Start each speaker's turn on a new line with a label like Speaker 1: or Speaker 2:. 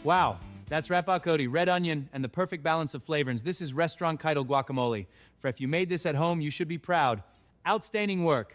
Speaker 1: Wow, that's Cody, red onion, and the perfect balance of flavorings. This is Restaurant Keitel Guacamole. For if you made this at home, you should be proud. Outstanding work.